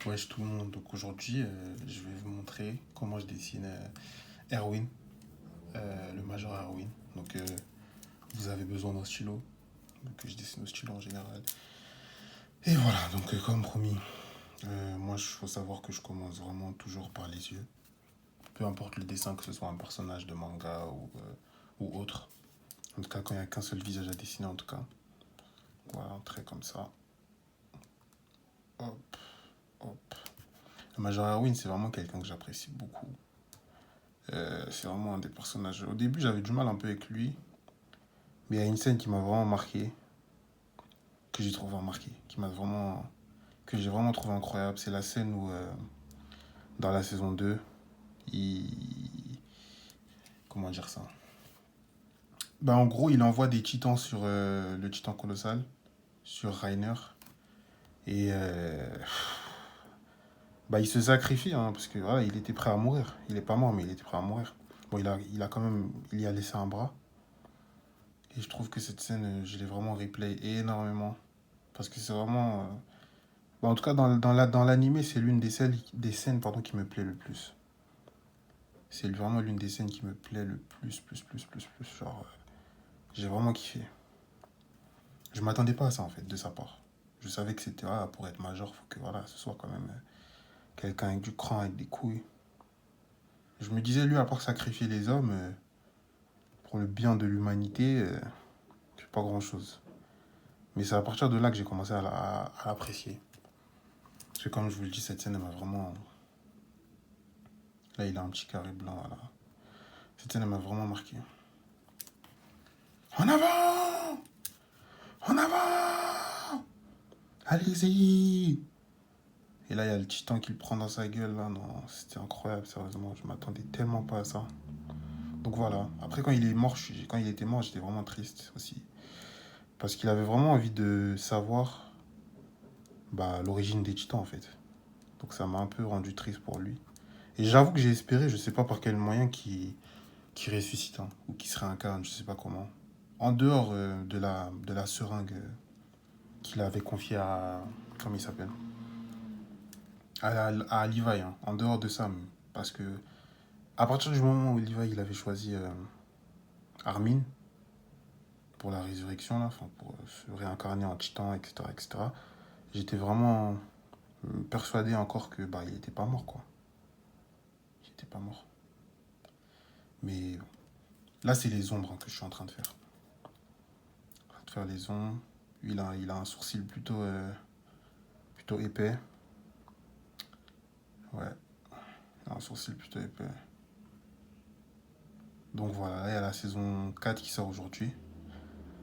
Wesh tout le monde, donc aujourd'hui je vais vous montrer comment je dessine Erwin, le Major Erwin. Donc vous avez besoin d'un stylo, donc je dessine au stylo en général. Et voilà, donc comme promis, moi il faut savoir que je commence vraiment toujours par les yeux. Peu importe le dessin, que ce soit un personnage de manga ou autre. En tout cas quand il n'y a qu'un seul visage à dessiner en tout cas. Voilà, un trait comme ça. Hop, hop. Le Major Erwin c'est vraiment quelqu'un que j'apprécie beaucoup. C'est vraiment un des personnages. Au début, j'avais du mal un peu avec lui, mais il y a une scène qui m'a vraiment marqué, que j'ai trouvé remarqué, que j'ai vraiment trouvé incroyable. C'est la scène où, dans la saison 2, il. Comment dire ça? Bah, en gros, il envoie des titans sur le titan colossal, sur Reiner, et bah, il se sacrifie, hein, parce que voilà, il était prêt à mourir. Il est pas mort, mais il était prêt à mourir. Bon, il a quand même. Il y a laissé un bras. Et je trouve que cette scène, je l'ai vraiment replay énormément. Parce que c'est vraiment. Bah, en tout cas, dans l'animé, c'est l'une des scènes pardon, qui me plaît le plus. C'est vraiment l'une des scènes qui me plaît le plus. Genre, j'ai vraiment kiffé. Je m'attendais pas à ça, en fait, de sa part. Je savais que c'était, ah, pour être major, faut que voilà, ce soit quand même quelqu'un avec du cran, avec des couilles. Je me disais, lui, à part sacrifier les hommes, pour le bien de l'humanité, c'est pas grand-chose. Mais c'est à partir de là que j'ai commencé à l'apprécier. Parce que comme je vous le dis, cette scène, elle m'a vraiment. Là, il a un petit carré blanc, voilà. Cette scène, elle m'a vraiment marqué. En avant! En avant! Allez-y! Et là, il y a le titan qui le prend dans sa gueule, là. Non, c'était incroyable, sérieusement. Je m'attendais tellement pas à ça. Donc voilà. Après, quand il était mort, j'étais vraiment triste aussi. Parce qu'il avait vraiment envie de savoir bah, l'origine des titans, en fait. Donc ça m'a un peu rendu triste pour lui. Et j'avoue que j'ai espéré, je sais pas par quel moyen, qu'il ressuscite, hein, ou qu'il se réincarne, je sais pas comment. En dehors de la seringue qu'il avait confiée à. Comment il s'appelle? À Levi, hein, en dehors de ça. Parce que, à partir du moment où Levi il avait choisi Armin pour la résurrection, là, enfin, pour se réincarner en titan, etc., j'étais vraiment persuadé encore que bah, il était pas mort, quoi. Il était pas mort. Mais bon. Là, c'est les ombres hein, que je suis en train de faire. En train de faire les ombres. Lui, il a un sourcil plutôt épais. Ouais, il a un sourcil plutôt épais. Donc voilà, là, il y a la saison 4 qui sort aujourd'hui.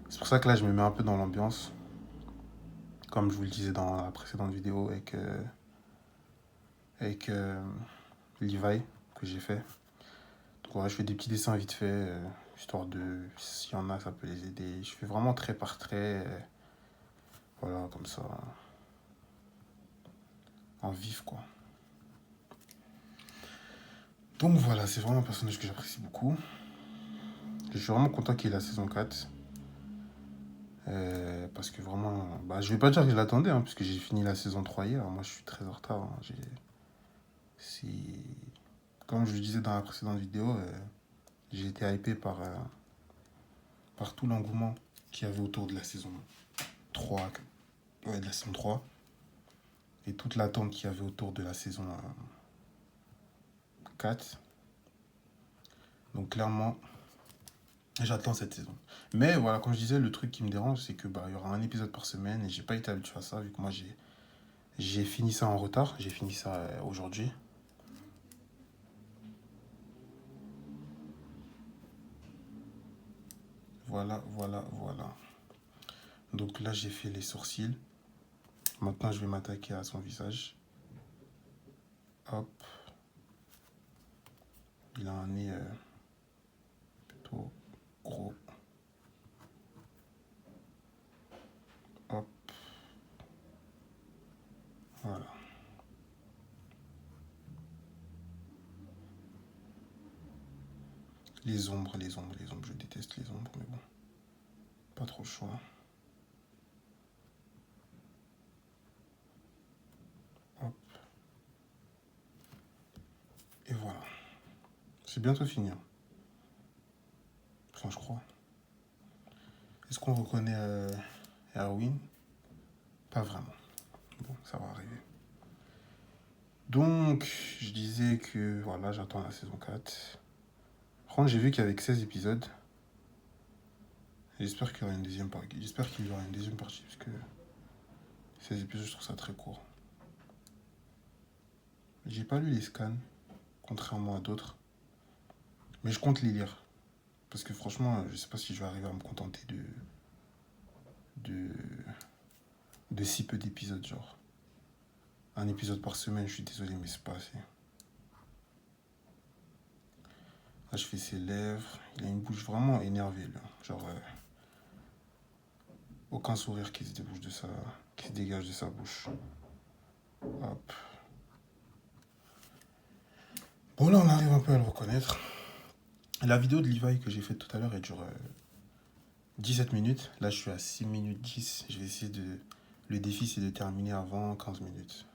C'est pour ça que là, je me mets un peu dans l'ambiance. Comme je vous le disais dans la précédente vidéo avec Levi que j'ai fait. Donc voilà, je fais des petits dessins vite fait, histoire de, s'il y en a, ça peut les aider. Je fais vraiment trait par trait. Voilà, comme ça, en vif, quoi. Donc voilà, c'est vraiment un personnage que j'apprécie beaucoup. Je suis vraiment content qu'il y ait la saison 4. Parce que vraiment, bah, je vais pas dire que je l'attendais, hein, puisque j'ai fini la saison 3 hier. Moi, je suis très en retard. Hein. C'est... Comme je le disais dans la précédente vidéo, j'ai été hypé par tout l'engouement qu'il y avait autour de la saison 3, ouais, de la saison 3 et toute l'attente qu'il y avait autour de la saison 4. Donc clairement, j'attends cette saison. Mais voilà, comme je disais, le truc qui me dérange, c'est que bah, il y aura un épisode par semaine et j'ai pas été habitué à ça, vu que moi j'ai fini ça en retard. J'ai fini ça aujourd'hui. Voilà. Donc là, j'ai fait les sourcils. Maintenant, je vais m'attaquer à son visage. Hop. Il a un nez plutôt gros. Hop. Voilà. Les ombres. Je déteste les ombres, mais bon. Pas trop le choix. Hop. C'est bientôt fini, hein. Enfin, je crois. Est-ce qu'on reconnaît Erwin? Pas vraiment. Bon, ça va arriver. Donc, je disais que voilà, j'attends la saison 4. Par contre, j'ai vu qu'il y avait que 16 épisodes. J'espère qu'il y aura une deuxième partie. J'espère qu'il y aura une deuxième partie, parce que 16 épisodes, je trouve ça très court. J'ai pas lu les scans, contrairement à d'autres. Mais je compte les lire. Parce que franchement, je sais pas si je vais arriver à me contenter de, de si peu d'épisodes, genre. Un épisode par semaine, je suis désolé, mais c'est pas assez. Là, je fais ses lèvres. Il a une bouche vraiment énervée, là. Genre, aucun sourire qui se dégage de sa bouche. Hop. Bon, là, on arrive un peu à le reconnaître. La vidéo de Levi que j'ai faite tout à l'heure, elle dure 17 minutes. Là, je suis à 6 minutes 10. Je vais essayer de... Le défi, c'est de terminer avant 15 minutes.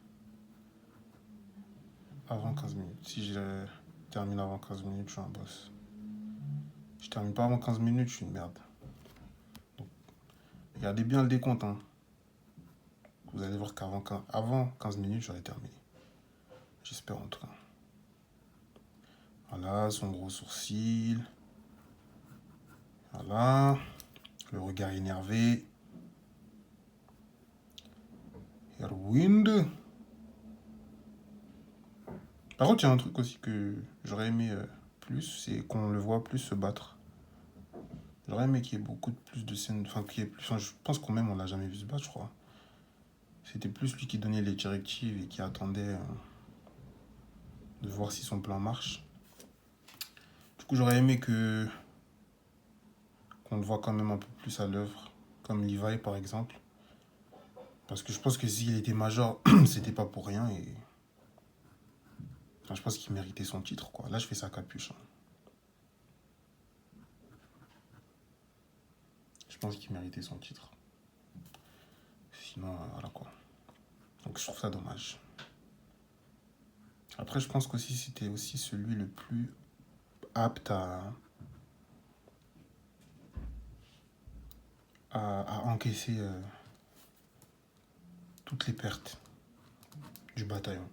Avant 15 minutes. Si je termine avant 15 minutes, je suis un boss. Je termine pas avant 15 minutes, je suis une merde. Donc, regardez bien le décompte, hein. Vous allez voir qu'avant avant 15 minutes, j'aurai terminé. J'espère en tout cas. Voilà, son gros sourcil. Voilà. Le regard énervé. Erwind. Par contre, il y a un truc aussi que j'aurais aimé plus, c'est qu'on le voit plus se battre. J'aurais aimé qu'il y ait beaucoup plus de scènes. Enfin, qu'il y ait plus. Enfin, je pense qu'on même on l'a jamais vu se battre, je crois. C'était plus lui qui donnait les directives et qui attendait de voir si son plan marche. Du coup, j'aurais aimé qu'on le voit quand même un peu plus à l'œuvre, comme Levi par exemple. Parce que je pense que s'il était major, c'était pas pour rien et. Enfin, je pense qu'il méritait son titre, quoi. Là, je fais sa capuche, hein. Je pense qu'il méritait son titre. Sinon, voilà quoi. Donc, je trouve ça dommage. Après, je pense qu'aussi c'était aussi celui le plus apte à encaisser toutes les pertes du bataillon,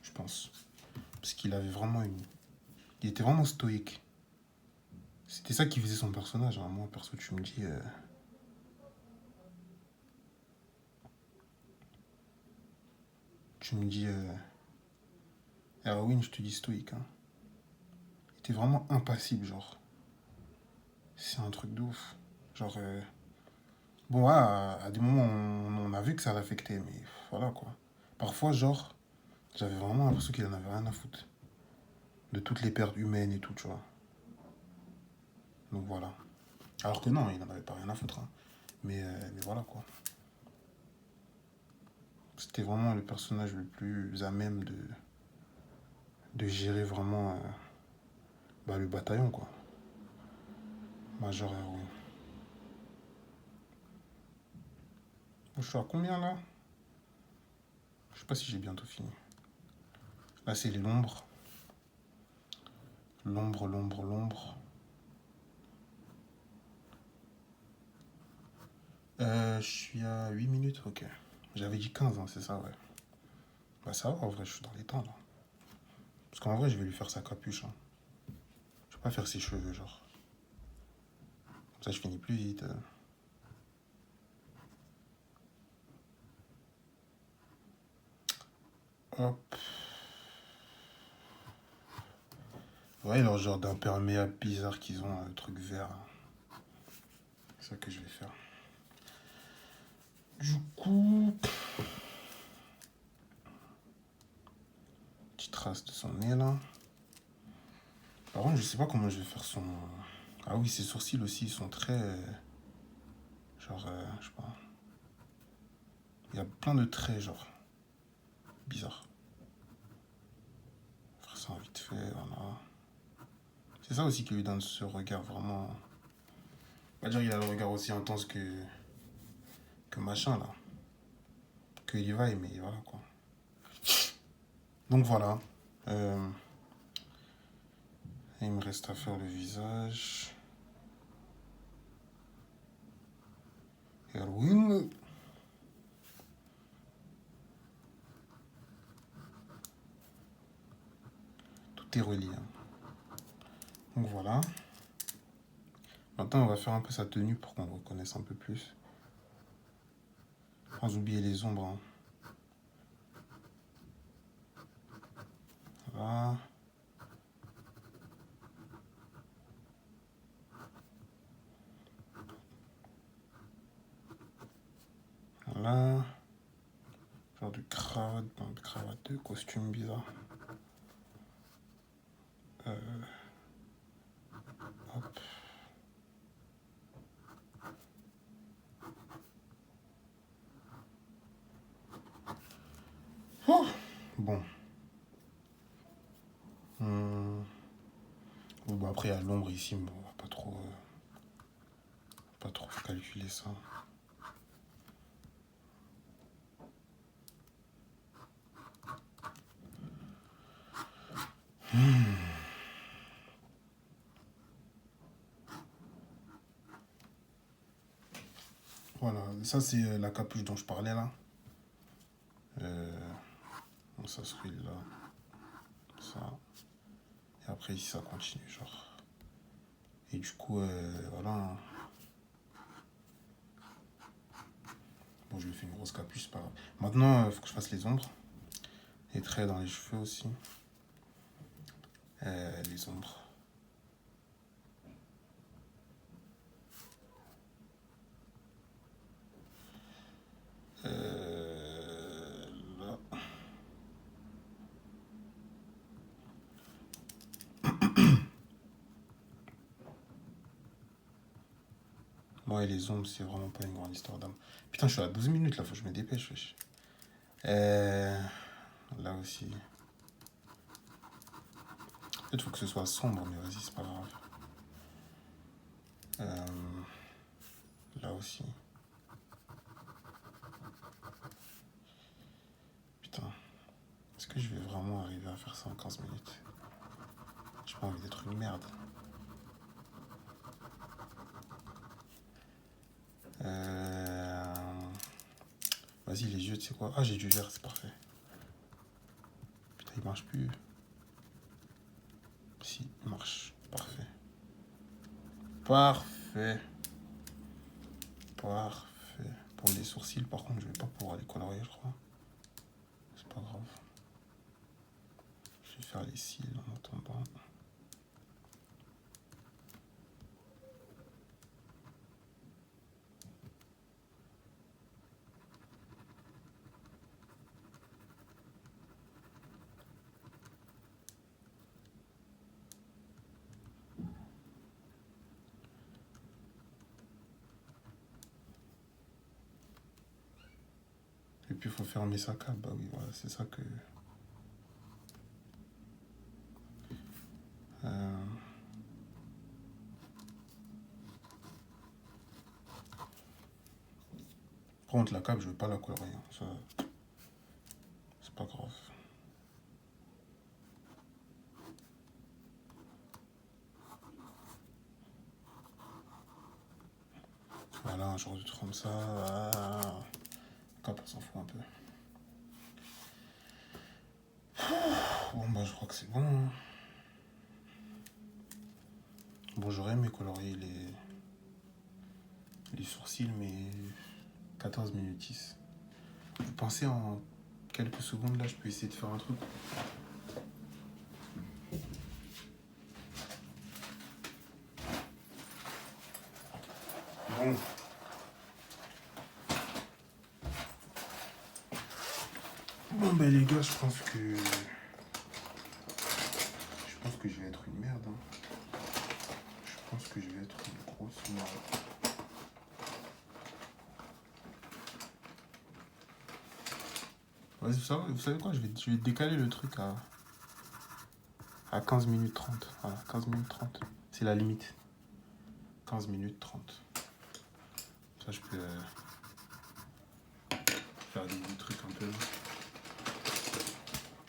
je pense. Parce qu'il avait vraiment une... Il était vraiment stoïque. C'était ça qui faisait son personnage, hein. Moi, perso, tu me dis... Tu me dis... Erwin, je te dis stoïque, hein. Il était vraiment impassible, genre. C'est un truc de ouf. Genre... Bon, voilà, à des moments, on a vu que ça l'affectait, mais voilà, quoi. Parfois, genre, j'avais vraiment l'impression qu'il en avait rien à foutre. De toutes les pertes humaines et tout, tu vois. Donc voilà. Alors que non, il n'en avait pas rien à foutre, hein. Mais voilà, quoi. C'était vraiment le personnage le plus à même de gérer vraiment le bataillon, quoi. Major Hervé. Je suis à combien, là? Je sais pas si j'ai bientôt fini. Là, c'est l'ombre. L'ombre, l'ombre, l'ombre. Je suis à 8 minutes, ok. J'avais dit 15, hein, c'est ça, ouais. Bah ça va, en vrai, je suis dans les temps, là. Parce qu'en vrai, je vais lui faire sa capuche, hein. Je vais pas faire ses cheveux, genre. Comme ça, je finis plus vite. Hop. Ouais, leur genre d'imperméable bizarre qu'ils ont, le truc vert. C'est ça que je vais faire. Du coup... Petite trace de son nez, là. Par contre, je sais pas comment je vais faire son... Ah oui, ses sourcils aussi, ils sont très... genre, je sais pas. Il y a plein de traits, genre. Bizarre. Faire ça vite fait, voilà. C'est ça aussi qui lui donne ce regard vraiment... On va dire qu'il a le regard aussi intense que machin, là. Que Levi, mais voilà, quoi. Donc voilà. Et il me reste à faire le visage. Erwin. Tout est relié. Donc voilà. Maintenant, on va faire un peu sa tenue pour qu'on le reconnaisse un peu plus. Sans oublier les ombres. Hein. Voilà. Voilà. Genre de cravate, de costume bizarre. Hop. Oh bon. Bon, bah après, il y a l'ombre ici, mais on va pas trop calculer ça. Voilà, ça c'est la capuche dont je parlais là. Donc ça serait là. Ça. Et après ici ça continue genre. Et du coup, voilà. Bon, je lui fais une grosse capuche, c'est pas grave. Maintenant, il faut que je fasse les ombres. Les traits dans les cheveux aussi. Les ombres. Là. Ouais, les ombres, c'est vraiment pas une grande histoire d'âme. Putain, je suis à 12 minutes là, faut que je me dépêche. Wesh. Là aussi. En fait, faut que ce soit sombre, mais vas-y, c'est pas grave. Là aussi. Putain. Est-ce que je vais vraiment arriver à faire ça en 15 minutes? J'ai pas envie d'être une merde. Vas-y, les yeux, tu sais quoi? Ah, j'ai du vert, c'est parfait. Putain, il marche plus. Si, il marche. Parfait. Parfait. Parfait. Pour les sourcils, par contre, je vais pas pouvoir les colorier, je crois. C'est pas grave. Je vais faire les cils en attendant. Et puis il faut fermer sa cape. Bah oui, voilà, c'est ça que. Par contre, la cape, je veux pas la colorier. Ça, c'est pas grave. Voilà, un genre de truc comme ça. Ah. La cape, on s'en fout un peu. Bon, bah, je crois que c'est bon. Hein. Bon, j'aurais aimé colorier les sourcils, mais 14 minutes 10. Vous pensez en quelques secondes, là, je peux essayer de faire un truc? Bon. Bon, ben les gars, je pense que je vais être une merde. Hein. Je pense que je vais être une grosse merde. Vas-y, vous savez quoi, je vais décaler le truc à 15 minutes 30. Voilà, 15 minutes 30. C'est la limite. 15 minutes 30. Ça, je peux faire des trucs un peu.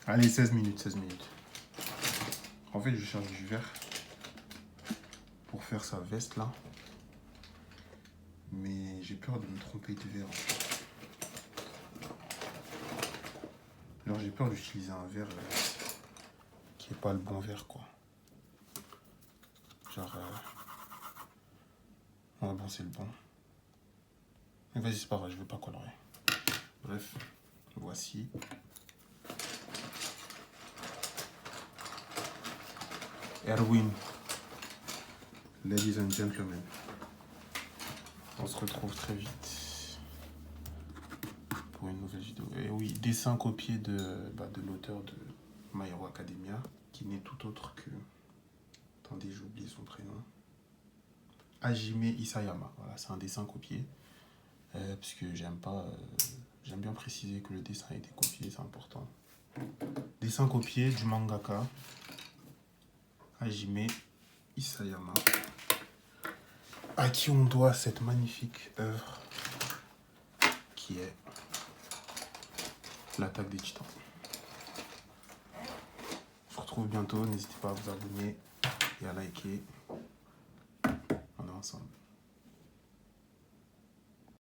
Allez, 16 minutes, 16 minutes. En fait, je cherche du vert. faire sa veste là. Mais j'ai peur de me tromper de verre. Alors j'ai peur d'utiliser un verre qui est pas le bon verre quoi. Genre... Ouais bon c'est le bon. Mais vas-y c'est pas grave, je veux pas colorer. Bref, voici. Erwin. Ladies and gentlemen. On se retrouve très vite pour une nouvelle vidéo. Et oui, dessin copié de l'auteur de My Hero Academia, qui n'est tout autre que... Attendez, j'ai oublié son prénom. Hajime Isayama. Voilà, c'est un dessin copié. Parce que j'aime bien préciser que le dessin a été copié, c'est important. Dessin copié du mangaka Hajime Isayama, à qui on doit cette magnifique œuvre qui est l'Attaque des Titans. Je vous retrouve bientôt, n'hésitez pas à vous abonner et à liker. On est ensemble.